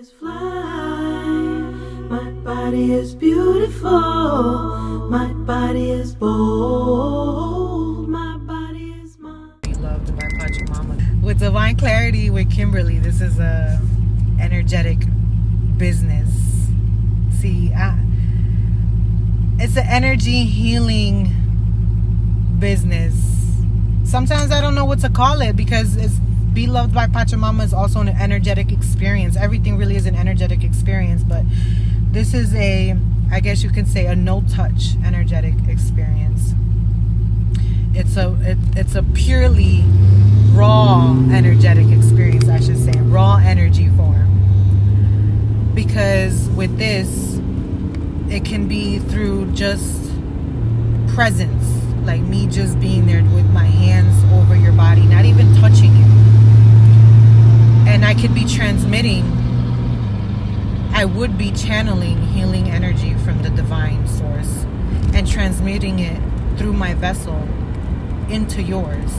is fly, my body is beautiful, my body is bold, my body is mine. Beloved by Pachamama. With Divine Clarity with Kimberly, this is a energetic business. See, it's an energy healing business. Sometimes I don't know what to call it because it's Be Loved by Pachamama is also an energetic experience. Everything really is an energetic experience, but this is I guess you could say, a no-touch energetic experience. It's a purely raw energetic experience, I should say, raw energy form. Because with this, it can be through just presence, like me just being there with my hands over your body, not even touching you. And I could be transmitting, I would be channeling healing energy from the divine source and transmitting it through my vessel into yours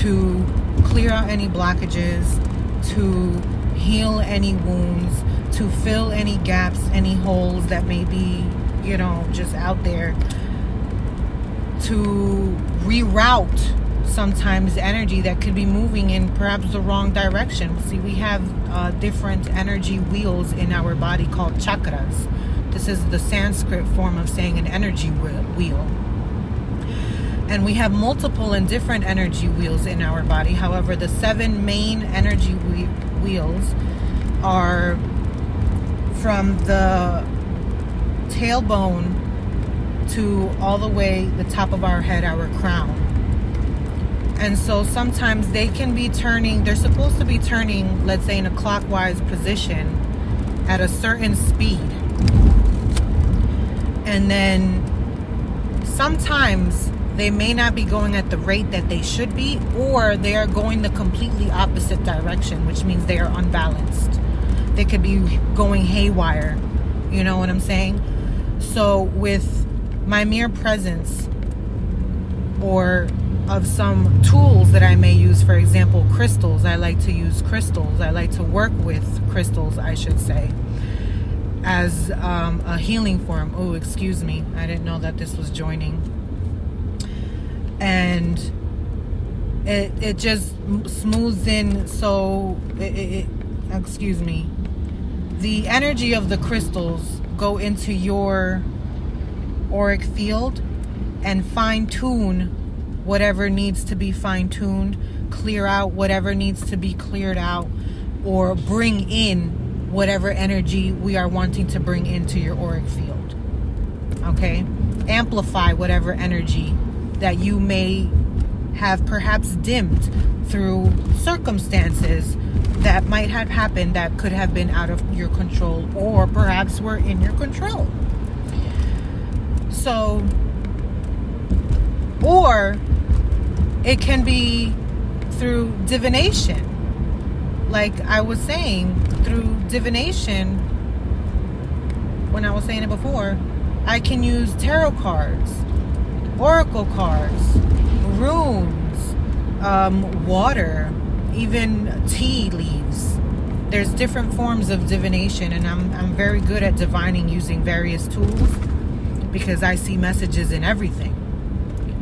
to clear out any blockages, to heal any wounds, to fill any gaps, any holes that may be, just out there, to reroute sometimes energy that could be moving in perhaps the wrong direction. See, we have different energy wheels in our body called chakras. This is the Sanskrit form of saying an energy wheel. And we have multiple and different energy wheels in our body. However, the 7 main energy wheels are from the tailbone to all the way the top of our head, our crown. And so sometimes they can be turning, they're supposed to be turning, let's say in a clockwise position at a certain speed. And then sometimes they may not be going at the rate that they should be, or they are going the completely opposite direction, which means they are unbalanced. They could be going haywire. You know what I'm saying? So with my mere presence or of some tools that I may use, for example, crystals. I like to use crystals. I like to work with crystals, I should say, as a healing form. Oh, excuse me. I didn't know that this was joining. And it just smooths in. So, excuse me. The energy of the crystals go into your auric field and fine-tune whatever needs to be fine-tuned, clear out whatever needs to be cleared out, or bring in whatever energy we are wanting to bring into your auric field. Okay? Amplify whatever energy that you may have perhaps dimmed through circumstances that might have happened that could have been out of your control, or perhaps were in your control. So, or it can be through divination. Like I was saying, through divination, when I was saying it before, I can use tarot cards, oracle cards, runes, water, even tea leaves. There's different forms of divination, and I'm very good at divining using various tools because I see messages in everything.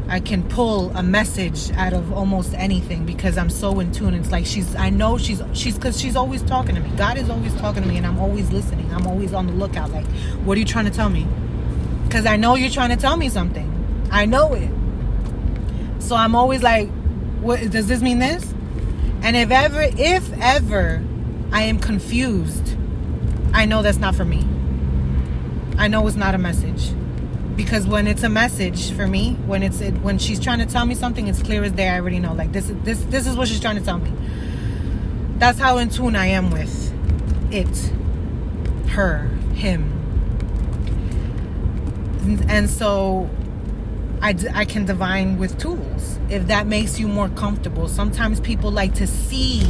I can pull a message out of almost anything because I'm so in tune. It's like I know she's because she's always talking to me. God is always talking to me, and I'm always listening. I'm always on the lookout. Like, what are you trying to tell me? Because I know you're trying to tell me something. I know it. So I'm always like, what does this mean? This? And if ever I am confused, I know that's not for me. I know it's not a message. Because when it's a message for me, when she's trying to tell me something, it's clear as day. I already know. Like this is what she's trying to tell me. That's how in tune I am with it, her, him, and so I can divine with tools if that makes you more comfortable. Sometimes people like to see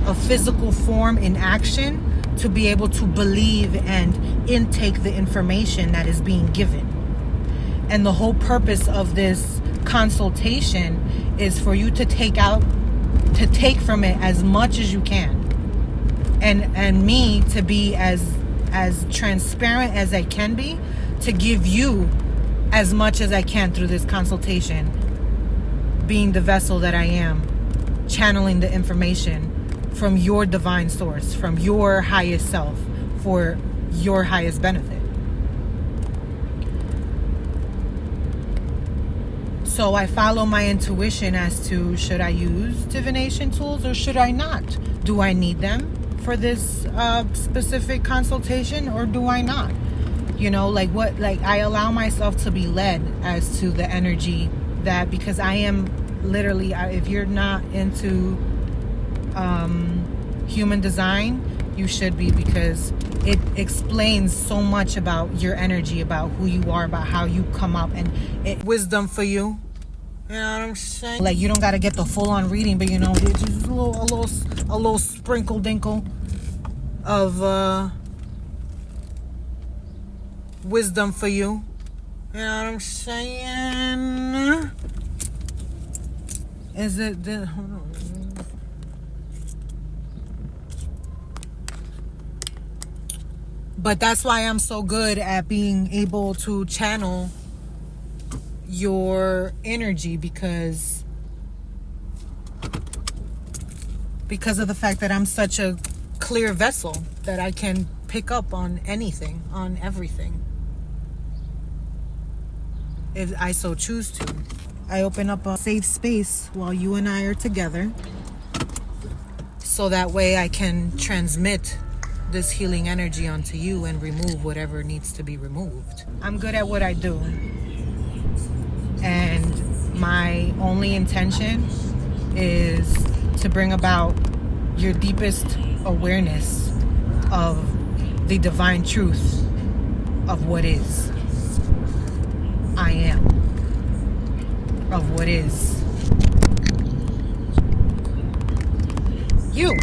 a physical form in action to be able to believe and intake the information that is being given. And the whole purpose of this consultation is for you to take from it as much as you can. and me to be as transparent as I can be, to give you as much as I can through this consultation, being the vessel that I am, channeling the information from your divine source, from your highest self, for your highest benefit. So I follow my intuition as to, should I use divination tools or should I not? Do I need them for this specific consultation, or do I not? You know, like I allow myself to be led as to the energy that, because I am literally, if you're not into human design, you should be, because it explains so much about your energy, about who you are, about how you come up, and it wisdom for you. You know what I'm saying? Like, you don't got to get the full-on reading, but, you know, it's just a little sprinkle dinkle of wisdom for you. You know what I'm saying? Is it the... Hold on. But that's why I'm so good at being able to channel your energy, because of the fact that I'm such a clear vessel that I can pick up on anything, on everything, if I so choose to. I open up a safe space while you and I are together, so that way I can transmit this healing energy onto you and remove whatever needs to be removed. I'm good at what I do, and my only intention is to bring about your deepest awareness of the divine truth of what is. I am. Of what is. You.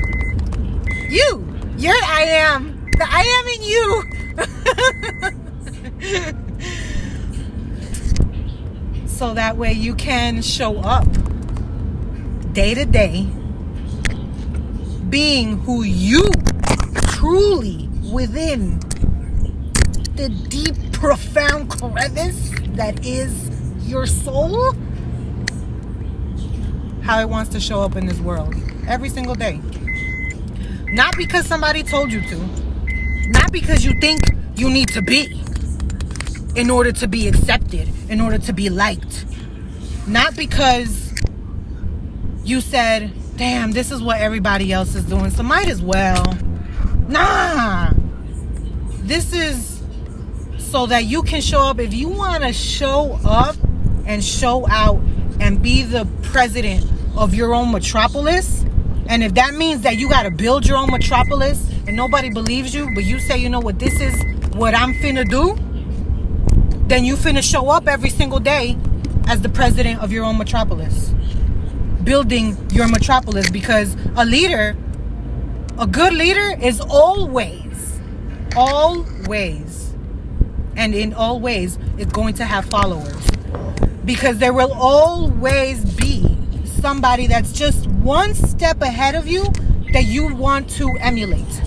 You're I am. The I am in you. So that way you can show up day to day, being who you truly, within the deep, profound crevice that is your soul, how it wants to show up in this world every single day. Not because somebody told you to, not because you think you need to be in order to be accepted, in order to be liked, not because you said, damn, this is what everybody else is doing, so might as well. Nah, this is so that you can show up. If you want to show up and show out and be the president of your own metropolis, and if that means that you got to build your own metropolis and nobody believes you, but you say, you know what, this is what I'm finna do, then you finna show up every single day as the president of your own metropolis, building your metropolis. Because a good leader is always, and in all ways is going to have followers, because there will always be somebody that's just one step ahead of you that you want to emulate,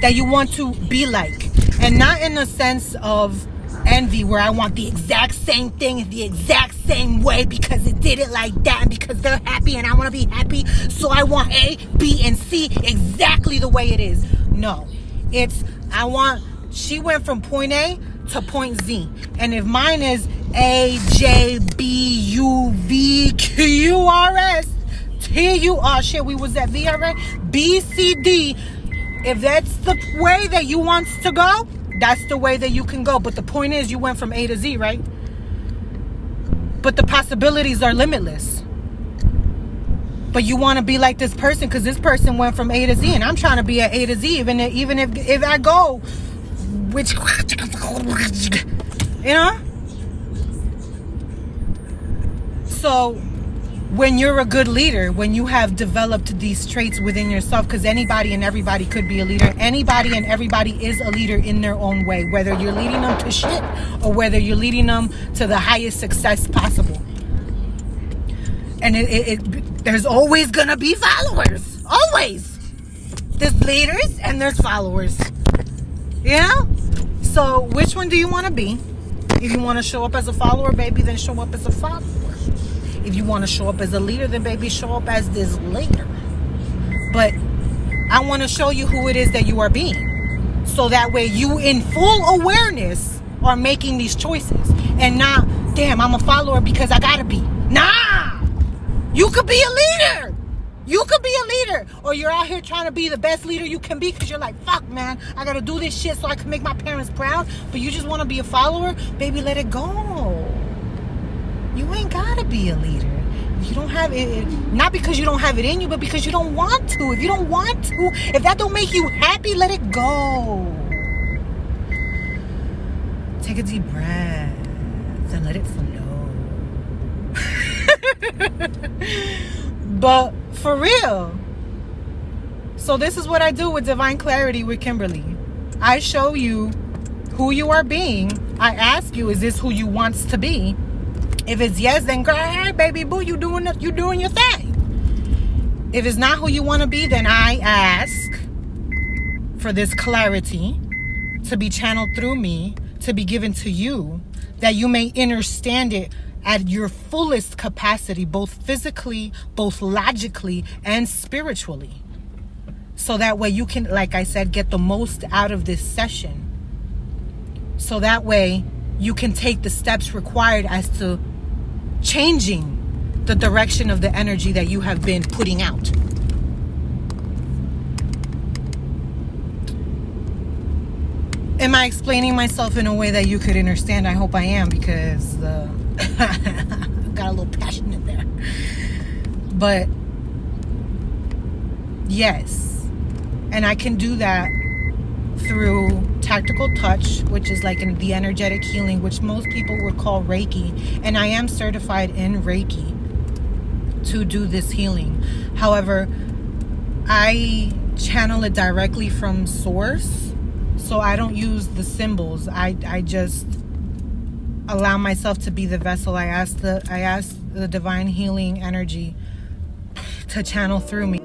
that you want to be like. And not in a sense of envy, where I want the exact same thing in the exact same way because it did it like that, and because they're happy and I want to be happy, so I want A, B, and C exactly the way it is. No, it's she went from point A to point Z, and if mine is A, J, B, U, V, Q, R, S, T, U, R, shit, we was at V already, B, C, D. If that's the way that you want to go, that's the way that you can go. But the point is, you went from A to Z, right? But the possibilities are limitless. But you want to be like this person because this person went from A to Z, and I'm trying to be at A to Z, even if I go, which, you know? So when you're a good leader, when you have developed these traits within yourself, because anybody and everybody could be a leader. Anybody and everybody is a leader in their own way, whether you're leading them to shit or whether you're leading them to the highest success possible. And there's always gonna be followers, always. There's leaders and there's followers. You know? So which one do you want to be? If you want to show up as a follower, baby, then show up as a follower. If you want to show up as a leader, then baby, show up as this leader. But I want to show you who it is that you are being. So that way you, in full awareness, are making these choices. And not, damn, I'm a follower because I gotta be. Nah! You could be a leader! You could be a leader. Or you're out here trying to be the best leader you can be because you're like, fuck, man, I gotta do this shit so I can make my parents proud. But you just want to be a follower? Baby, let it go. You ain't gotta be a leader. If you don't have it, not because you don't have it in you, but because you don't want to. If you don't want to, if that don't make you happy, let it go. Take a deep breath and let it flow. But for real. So this is what I do with Divine Clarity with Kimberly. I show you who you are being. I ask you, is this who you wants to be? If it's yes, then girl, baby boo, you doing your thing. If it's not who you want to be, then I ask for this clarity to be channeled through me, to be given to you, that you may understand it at your fullest capacity, both physically, both logically, and spiritually. So that way you can, like I said, get the most out of this session. So that way you can take the steps required as to changing the direction of the energy that you have been putting out. Am I explaining myself in a way that you could understand? I hope I am, because I got a little passionate there. But yes, and I can do that through tactical touch, which is like the energetic healing, which most people would call Reiki, and I am certified in Reiki to do this healing. However, I channel it directly from source, so I don't use the symbols. I just allow myself to be the vessel. I ask the divine healing energy to channel through me.